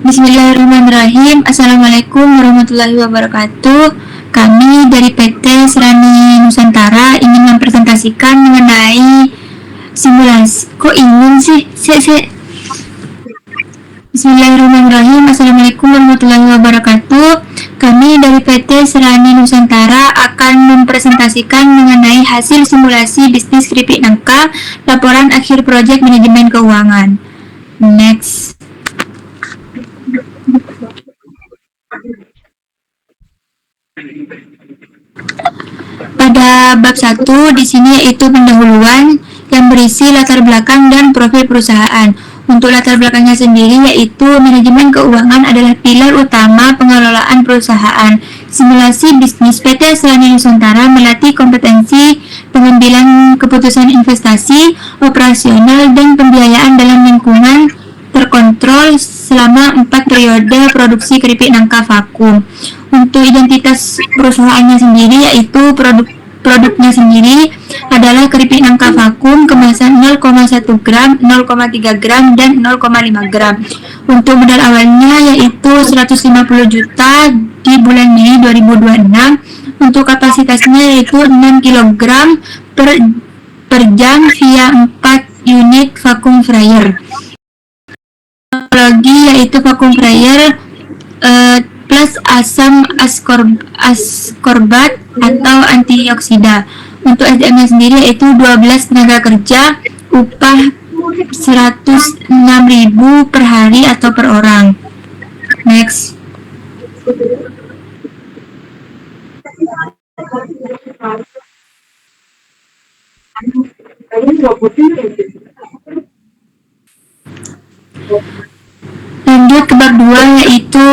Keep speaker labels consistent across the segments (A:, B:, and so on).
A: Bismillahirrahmanirrahim. Assalamualaikum warahmatullahi wabarakatuh. Kami dari PT Serani Nusantara ingin mempresentasikan mengenai simulasi. Kok ingin sih? Bismillahirrahmanirrahim. Assalamualaikum warahmatullahi wabarakatuh. Kami dari PT Serani Nusantara akan mempresentasikan mengenai hasil simulasi bisnis keripik nangka, laporan akhir proyek manajemen keuangan. Next. Pada bab 1 di sini yaitu pendahuluan yang berisi latar belakang dan profil perusahaan. Untuk latar belakangnya sendiri yaitu manajemen keuangan adalah pilar utama pengelolaan perusahaan. Simulasi bisnis PT Serani Nusantara melatih kompetensi pengambilan keputusan investasi, operasional, dan pembiayaan dalam lingkungan terkontrol selama 4 periode produksi keripik nangka vakum. Untuk identitas perusahaannya sendiri yaitu produknya sendiri adalah keripik nangka vakum kemasan 0,1 gram, 0,3 gram, dan 0,5 gram. Untuk modal awalnya yaitu 150 juta di bulan Mei 2026. Untuk kapasitasnya yaitu 6 kg per jam via 4 unit vacuum fryer. Teknologi yaitu vacuum fryer plus asam askorbat atau antioksida. Untuk SDM-nya sendiri yaitu 12 tenaga kerja, upah 106.000 per hari atau per orang. Next. Lanjut ke bab 2 yaitu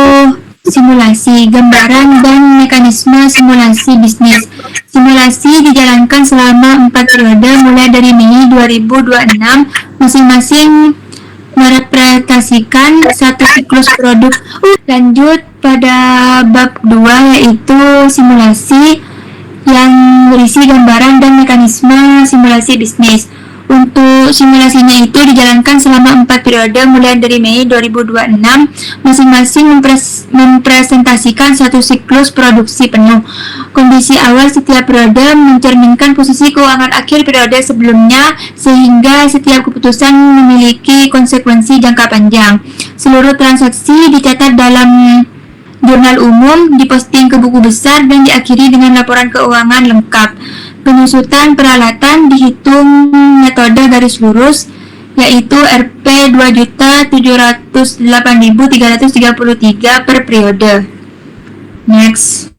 A: simulasi, gambaran dan mekanisme simulasi bisnis. Simulasi dijalankan selama 4 periode mulai dari Mei 2026, masing-masing merepresentasikan satu siklus produk. Lanjut pada bab 2 yaitu simulasi yang berisi gambaran dan mekanisme simulasi bisnis. Untuk simulasinya itu dijalankan selama 4 periode mulai dari Mei 2026, masing-masing mempresentasikan satu siklus produksi penuh. Kondisi awal setiap periode mencerminkan posisi keuangan akhir periode sebelumnya sehingga setiap keputusan memiliki konsekuensi jangka panjang. Seluruh transaksi dicatat dalam jurnal umum, diposting ke buku besar, dan diakhiri dengan laporan keuangan lengkap. Penyusutan peralatan dihitung metode garis lurus yaitu Rp 2.708.333 per periode. Next.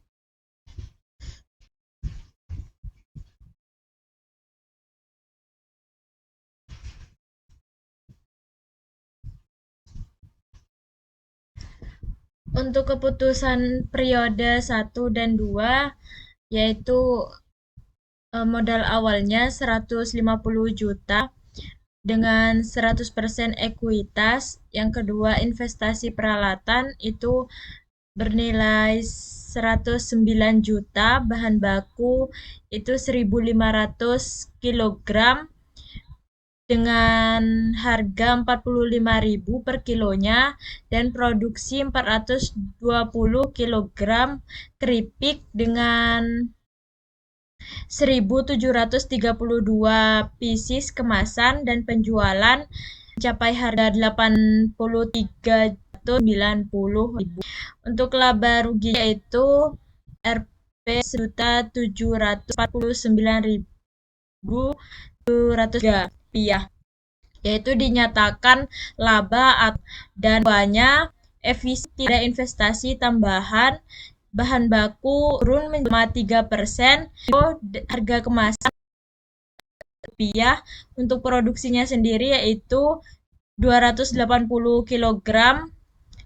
B: Untuk keputusan periode 1 dan 2 yaitu modal awalnya 150 juta dengan 100% ekuitas. Yang kedua, investasi peralatan itu bernilai 109 juta, bahan baku itu 1.500 kg dengan harga 45.000 per kilonya, dan produksi 420 kg keripik dengan 1.732 pieces kemasan, dan penjualan mencapai harga 83.090.000. Untuk laba rugi yaitu Rp 1.749.700 rupiah, yaitu dinyatakan laba dan banyak efisien, tidak investasi tambahan, bahan baku turun menjadi 3%, harga kemasan rupiah. Untuk produksinya sendiri yaitu 280 kg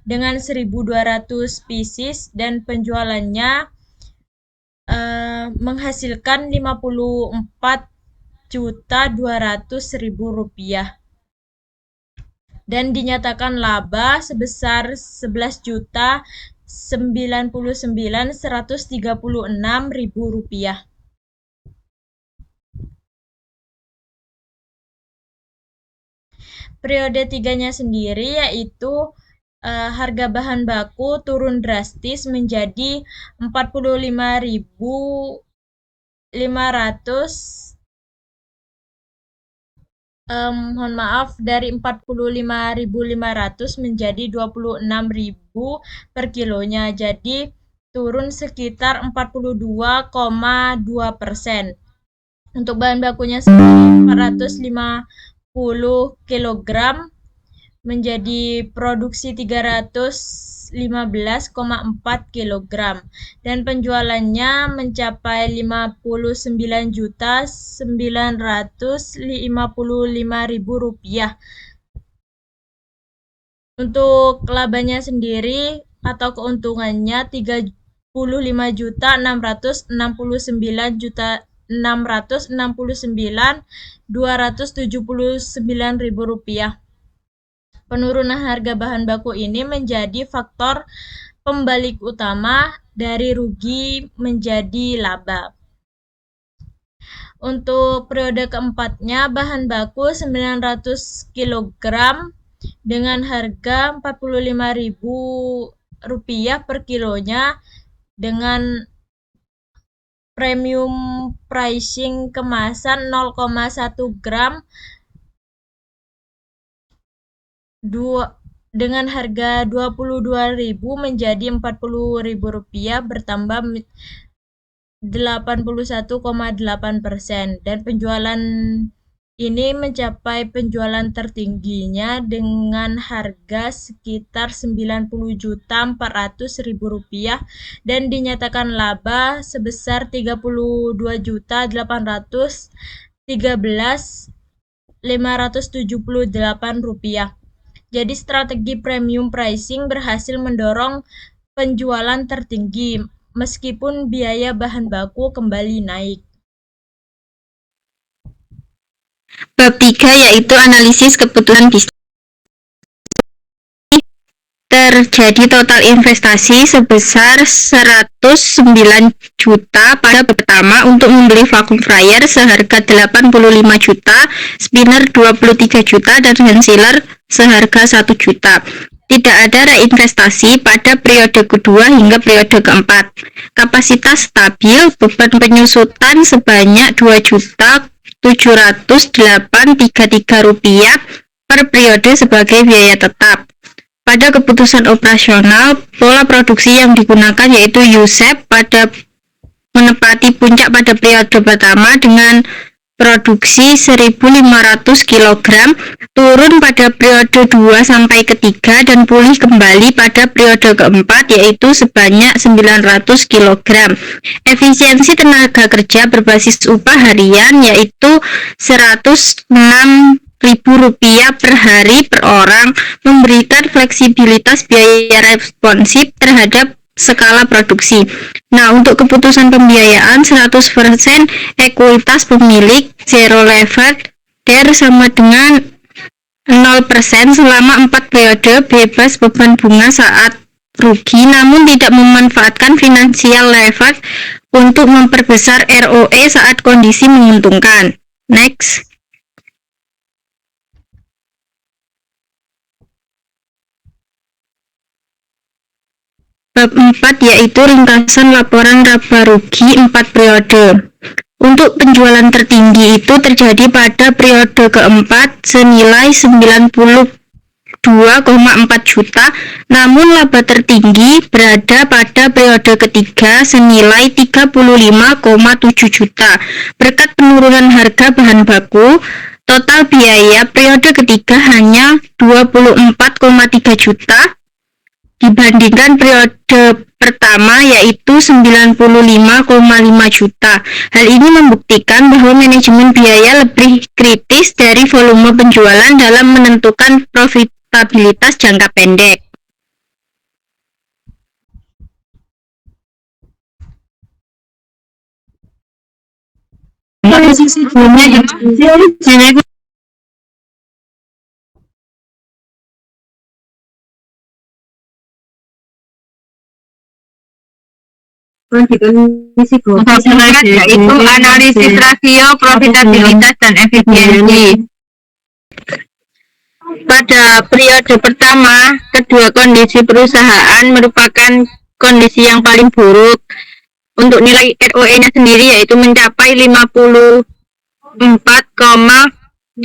B: dengan 1.200 pieces, dan penjualannya menghasilkan 54.200.000 rupiah, dan dinyatakan laba sebesar 11.099.136.000 rupiah. Periode 3-nya sendiri yaitu harga bahan baku turun drastis menjadi 45.500, dari 45.500 menjadi 26.000 per kilonya. Jadi turun sekitar 42,2%. Untuk bahan bakunya sendiri 450 kg menjadi produksi 315,4 kg dan penjualannya mencapai 59.955.000 rupiah. Untuk labanya sendiri atau keuntungannya 35.669.279 rupiah. Penurunan harga bahan baku ini menjadi faktor pembalik utama dari rugi menjadi laba. Untuk periode keempatnya, bahan baku 900 kg dengan harga 45.000 rupiah per kilonya dengan premium pricing kemasan 0,1 gram dengan harga 22.000 menjadi 40.000 rupiah, bertambah 81,8% dan penjualan ini mencapai penjualan tertingginya dengan harga sekitar 90.400.000 rupiah dan dinyatakan laba sebesar 32.813.578 rupiah. Jadi strategi premium pricing berhasil mendorong penjualan tertinggi meskipun biaya bahan baku kembali naik.
A: Bab 3 yaitu analisis kebutuhan bisnis. Terjadi total investasi sebesar 109 juta pada pertama untuk membeli vacuum fryer seharga 85 juta, spinner 23 juta, dan hand sealer seharga 1 juta. Tidak ada reinvestasi pada periode kedua hingga periode keempat. Kapasitas stabil, beban penyusutan sebanyak 2.708.33 rupiah per periode sebagai biaya tetap. Pada keputusan operasional, pola produksi yang digunakan yaitu U-shape pada menepati puncak pada periode pertama dengan produksi 1.500 kg, turun pada periode 2 sampai ketiga dan pulih kembali pada periode keempat yaitu sebanyak 900 kg. Efisiensi tenaga kerja berbasis upah harian yaitu 106.000 rupiah per hari per orang, memberikan fleksibilitas biaya responsif terhadap skala produksi. Nah, untuk keputusan pembiayaan 100% ekuitas pemilik, zero levered, DER sama dengan 0% selama 4 periode, bebas beban bunga saat rugi, namun tidak memanfaatkan financial leverage untuk memperbesar ROE saat kondisi menguntungkan. Next. Bab 4 yaitu ringkasan laporan laba rugi 4 periode. Untuk penjualan tertinggi itu terjadi pada periode keempat senilai 92,4 juta, namun laba tertinggi berada pada periode ketiga senilai 35,7 juta. Berkat penurunan harga bahan baku, total biaya periode ketiga hanya 24,3 juta dibandingkan periode pertama yaitu 95,5 juta. Hal ini membuktikan bahwa manajemen biaya lebih kritis dari volume penjualan dalam menentukan profitabilitas jangka pendek.
C: Yaitu analisis rasio, profitabilitas, dan efisiensi. Pada periode pertama, kedua kondisi perusahaan merupakan kondisi yang paling buruk. Untuk nilai ROE-nya sendiri yaitu mencapai 54,71%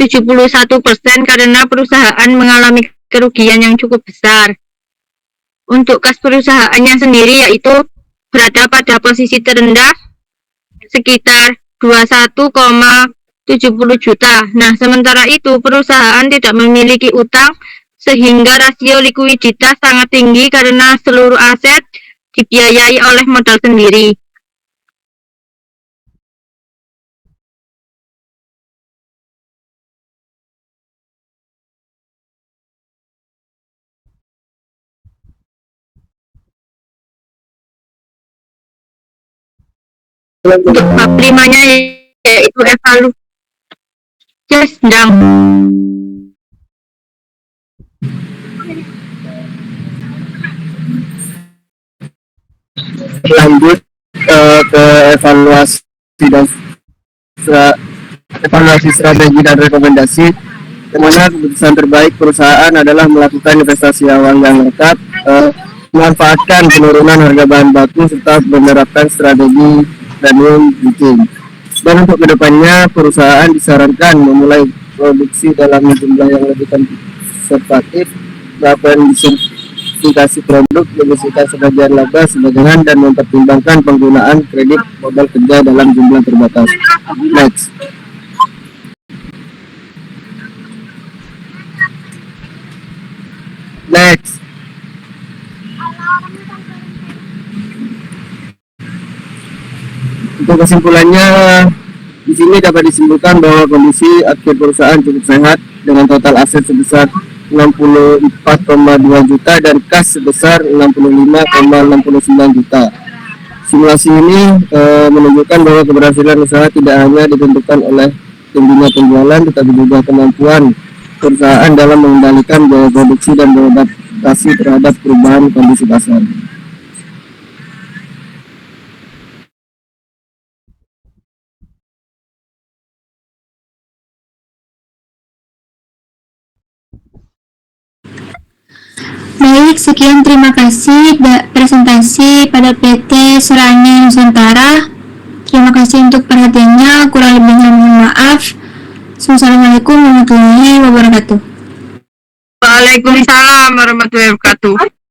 C: karena perusahaan mengalami kerugian yang cukup besar. Untuk kas perusahaannya sendiri yaitu berada pada posisi terendah sekitar 21,70 juta. Nah, sementara itu perusahaan tidak memiliki utang sehingga rasio likuiditas sangat tinggi karena seluruh aset dibiayai oleh modal sendiri. Untuk bab 5-nya yaitu evaluasi sedang.
D: Lanjut ke evaluasi dan evaluasi strategi dan rekomendasi, di mana keputusan terbaik perusahaan adalah melakukan investasi awal yang lengkap, memanfaatkan penurunan harga bahan baku serta menerapkan strategi premium bidding. Dan untuk kedepannya perusahaan disarankan memulai produksi dalam jumlah yang lebih konservatif, melakukan diversifikasi produk, menyisihkan sebagian laba sebagian dan mempertimbangkan penggunaan kredit modal kerja dalam jumlah terbatas. Next. Next. Untuk kesimpulannya, di sini dapat disimpulkan bahwa kondisi akhir perusahaan cukup sehat dengan total aset sebesar 64,2 juta dan kas sebesar 65,69 juta. Simulasi ini menunjukkan bahwa keberhasilan usaha tidak hanya ditentukan oleh tingginya penjualan, tetapi juga kemampuan perusahaan dalam mengendalikan biaya produksi dan beradaptasi terhadap perubahan kondisi pasar.
A: Baik, sekian terima kasih presentasi pada PT Serani Nusantara. Terima kasih untuk perhatiannya, kurang lebihnya mohon maaf. Assalamualaikum warahmatullahi wabarakatuh.
C: Waalaikumsalam warahmatullahi wabarakatuh.